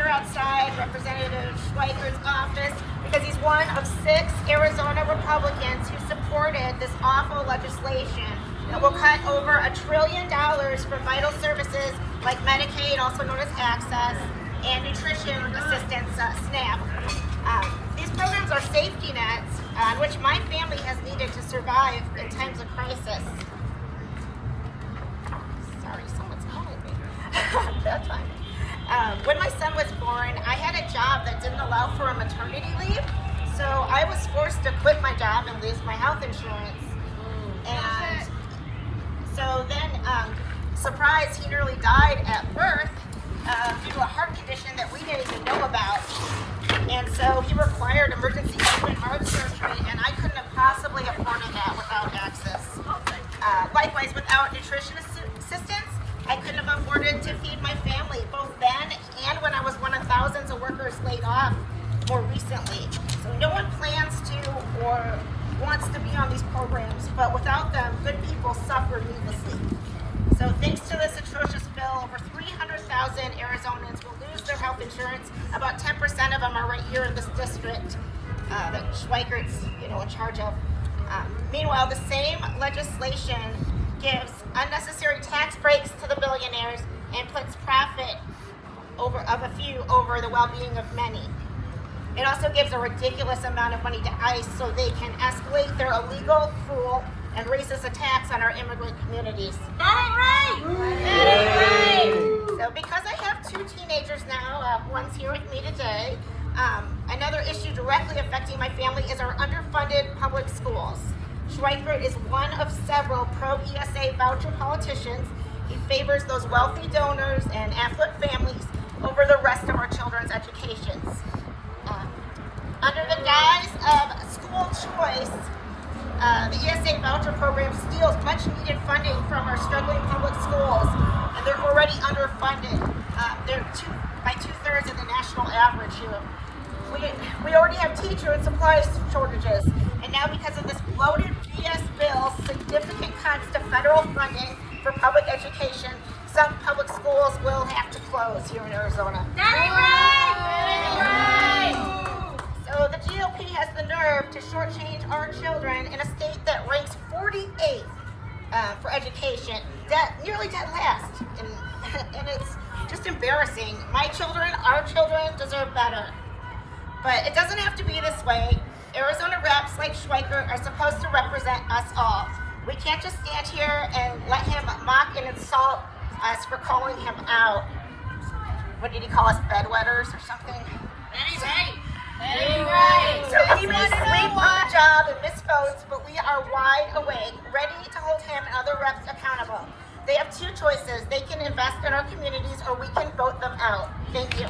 here outside Representative Schweikert's office because he's one of 6 Arizona Republicans who supported this awful legislation that will cut over $1 trillion for vital services like Medicaid, also known as Access, and nutrition assistance, SNAP. These programs are safety nets which my family has needed to survive in times of crisis. Sorry, someone's calling me. Bad time. When my son was born, I had a job that didn't allow for a maternity leave, so I was forced to quit my job and lose my health insurance. And so then, surprise, he nearly died at birth due to a heart condition that we didn't even know about. And so he required emergency open heart surgery, and I couldn't have possibly afforded that without Access. Likewise, without nutrition assistance, I couldn't have afforded to feed my family, both then and when I was one of thousands of workers laid off more recently. So no one plans to or wants to be on these programs, but without them, good people suffer needlessly. So thanks to this atrocious bill, over 300,000 Arizonans will lose their health insurance. About 10% of them are right here in this district that Schweikert's in charge of. Meanwhile, the same legislation gives unnecessary tax breaks to the billionaires and puts profit of a few over the well-being of many. It also gives a ridiculous amount of money to ICE so they can escalate their illegal, cruel, and racist attacks on our immigrant communities. That ain't right! That ain't right! So because I have 2 teenagers now, one's here with me today, another issue directly affecting my family is our underfunded public schools. Schweikert is one of several pro-ESA voucher politicians. He favors those wealthy donors and affluent families over the rest of our children's educations. Under the guise of school choice, the ESA voucher program steals much needed funding from our struggling public schools, and they're already underfunded. They're by 2/3 of the national average here. We already have teacher and supplies shortages, and now because of this bloated BS bill, significant cuts to federal funding for public education, some public schools will have to close here in Arizona. That ain't right! That ain't right! So the GOP has the nerve to shortchange our children in a state that ranks 48th for education, nearly dead last, and it's just embarrassing. My children, our children deserve better. But it doesn't have to be this way. Arizona reps like Schweikert are supposed to represent us all. We can't just stand here and let him mock and insult us for calling him out. What did he call us, bedwetters or something? That ain't right! That ain't right! So he may sleep on the job and miss votes, but we are wide awake, ready to hold him and other reps accountable. They have 2 choices. They can invest in our communities or we can vote them out. Thank you.